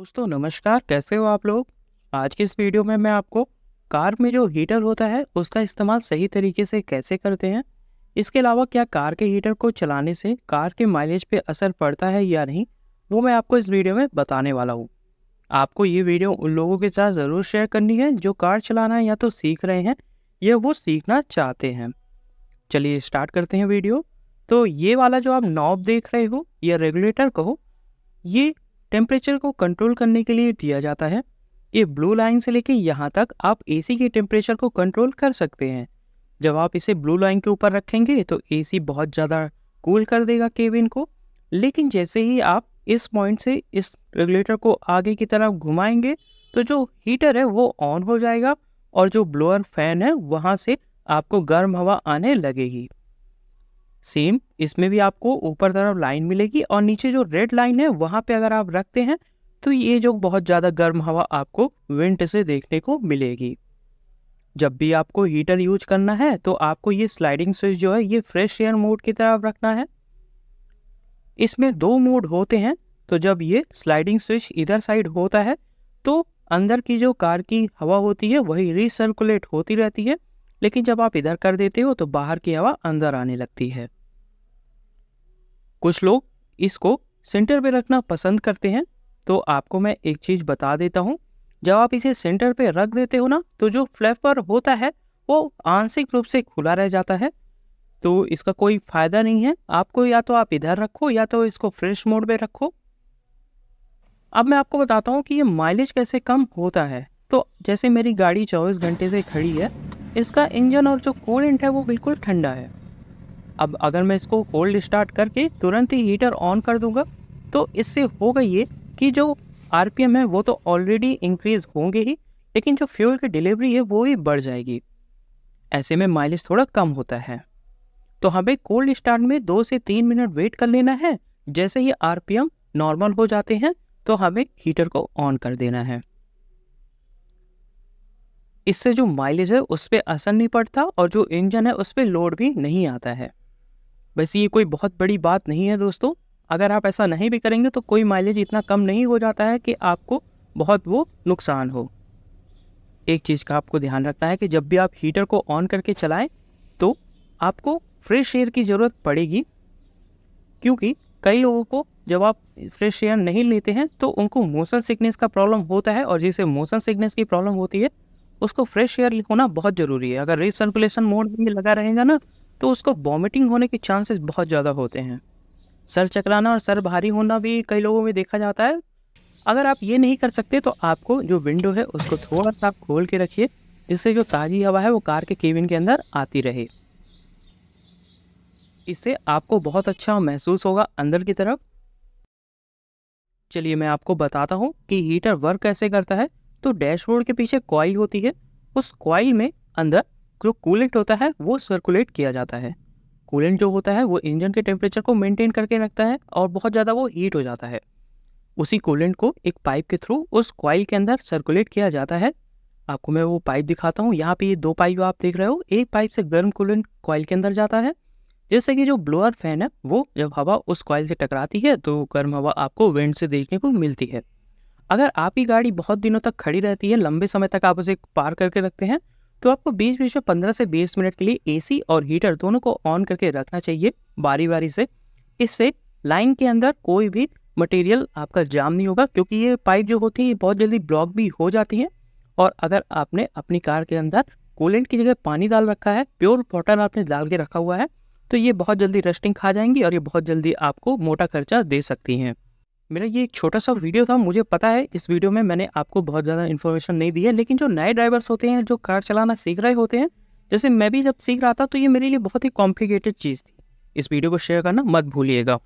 दोस्तों नमस्कार, कैसे हो आप लोग। आज की इस वीडियो में मैं आपको कार में जो हीटर होता है उसका इस्तेमाल सही तरीके से कैसे करते हैं, इसके अलावा क्या कार के हीटर को चलाने से कार के माइलेज पे असर पड़ता है या नहीं, वो मैं आपको इस वीडियो में बताने वाला हूँ। आपको ये वीडियो उन लोगों के साथ ज़रूर शेयर करनी है जो कार चलाना या तो सीख रहे हैं या वो सीखना चाहते हैं। चलिए स्टार्ट करते हैं वीडियो। तो ये वाला जो आप नॉब देख रहे हो या रेगुलेटर कहो, ये टेम्परेचर को कंट्रोल करने के लिए दिया जाता है। ये ब्लू लाइन से लेके यहाँ तक आप एसी के टेम्परेचर को कंट्रोल कर सकते हैं। जब आप इसे ब्लू लाइन के ऊपर रखेंगे तो एसी बहुत ज़्यादा कूल कर देगा केबिन को, लेकिन जैसे ही आप इस पॉइंट से इस रेगुलेटर को आगे की तरफ घुमाएंगे तो जो हीटर है वो ऑन हो जाएगा और जो ब्लोअर फैन है वहाँ से आपको गर्म हवा आने लगेगी। सेम इसमें भी आपको ऊपर तरफ लाइन मिलेगी और नीचे जो रेड लाइन है वहाँ पे अगर आप रखते हैं तो ये जो बहुत ज़्यादा गर्म हवा आपको विंड से देखने को मिलेगी। जब भी आपको हीटर यूज करना है तो आपको ये स्लाइडिंग स्विच जो है ये फ्रेश एयर मोड की तरफ रखना है। इसमें दो मोड होते हैं, तो जब ये स्लाइडिंग स्विच इधर साइड होता है तो अंदर की जो कार की हवा होती है वही रिसर्कुलेट होती रहती है, लेकिन जब आप इधर कर देते हो तो बाहर की हवा अंदर आने लगती है। कुछ लोग इसको सेंटर पे रखना पसंद करते हैं, तो आपको मैं एक चीज़ बता देता हूँ। जब आप इसे सेंटर पे रख देते हो ना तो जो फ्लैपर होता है वो आंशिक रूप से खुला रह जाता है, तो इसका कोई फ़ायदा नहीं है। आपको या तो आप इधर रखो या तो इसको फ्रेश मोड में रखो। अब मैं आपको बताता हूँ कि ये माइलेज कैसे कम होता है। तो जैसे मेरी गाड़ी 24 घंटे से खड़ी है, इसका इंजन और जो कूलेंट है वो बिल्कुल ठंडा है। अब अगर मैं इसको कोल्ड स्टार्ट करके तुरंत ही हीटर ऑन कर दूंगा तो इससे होगा ये कि जो आरपीएम है वो तो ऑलरेडी इंक्रीज होंगे ही, लेकिन जो फ्यूल की डिलीवरी है वो ही बढ़ जाएगी। ऐसे में माइलेज थोड़ा कम होता है। तो हमें कोल्ड स्टार्ट में 2 से 3 मिनट वेट कर लेना है। जैसे ही आरपीएम नॉर्मल हो जाते हैं तो हमें हीटर को ऑन कर देना है। इससे जो माइलेज है उस पर असर नहीं पड़ता और जो इंजन है उस पर लोड भी नहीं आता है। वैसे ये कोई बहुत बड़ी बात नहीं है दोस्तों। अगर आप ऐसा नहीं भी करेंगे तो कोई माइलेज इतना कम नहीं हो जाता है कि आपको बहुत वो नुकसान हो। एक चीज़ का आपको ध्यान रखना है कि जब भी आप हीटर को ऑन करके चलाएं तो आपको फ्रेश एयर की ज़रूरत पड़ेगी, क्योंकि कई लोगों को जब आप फ्रेश एयर नहीं लेते हैं तो उनको मोशन सिकनेस का प्रॉब्लम होता है, और जिसे मोशन सिकनेस की प्रॉब्लम होती है उसको फ्रेश एयर होना बहुत ज़रूरी है। अगर रिसर्कुलेशन मोड में लगा रहेगा ना तो उसको वॉमिटिंग होने के चांसेस बहुत ज़्यादा होते हैं। सर चकराना और सर भारी होना भी कई लोगों में देखा जाता है। अगर आप ये नहीं कर सकते तो आपको जो विंडो है उसको थोड़ा सा आप खोल के रखिए, जिससे जो ताज़ी हवा है वो कार के केबिन के अंदर आती रहे। इससे आपको बहुत अच्छा महसूस होगा अंदर की तरफ। चलिए मैं आपको बताता हूँ कि हीटर वर्क कैसे करता है। तो डैशबोर्ड के पीछे कॉइल होती है, उस कॉइल में अंदर जो कूलेंट होता है वो सर्कुलेट किया जाता है। कूलेंट जो होता है वो इंजन के टेम्परेचर को मेंटेन करके रखता है और बहुत ज़्यादा वो हीट हो जाता है। उसी कूलेंट को एक पाइप के थ्रू उस कॉइल के अंदर सर्कुलेट किया जाता है। आपको मैं वो पाइप दिखाता हूँ। यहाँ पे ये दो पाइप आप देख रहे हो। एक पाइप से गर्म कूलेंट कॉइल के अंदर जाता है, जैसे कि जो ब्लोअर फैन है वो जब हवा उस कॉइल से टकराती है तो गर्म हवा आपको विंड से देखने को मिलती है। अगर आपकी गाड़ी बहुत दिनों तक खड़ी रहती है, लंबे समय तक आप उसे पार करके रखते हैं, तो आपको बीच बीच में 15 से 20 मिनट के लिए एसी और हीटर दोनों को ऑन करके रखना चाहिए बारी बारी से। इससे लाइन के अंदर कोई भी मटेरियल आपका जाम नहीं होगा, क्योंकि ये पाइप जो होती है ये बहुत जल्दी ब्लॉक भी हो जाती है। और अगर आपने अपनी कार के अंदर कूलेंट की जगह पानी डाल रखा है, प्योर वाटर आपने डाल के रखा हुआ है, तो ये बहुत जल्दी रस्टिंग खा जाएंगी और ये बहुत जल्दी आपको मोटा खर्चा दे सकती हैं। मेरा ये एक छोटा सा वीडियो था। मुझे पता है इस वीडियो में मैंने आपको बहुत ज़्यादा इन्फॉर्मेशन नहीं दी है, लेकिन जो नए ड्राइवर्स होते हैं जो कार चलाना सीख रहे होते हैं, जैसे मैं भी जब सीख रहा था, तो ये मेरे लिए बहुत ही कॉम्प्लिकेटेड चीज़ थी। इस वीडियो को शेयर करना मत भूलिएगा।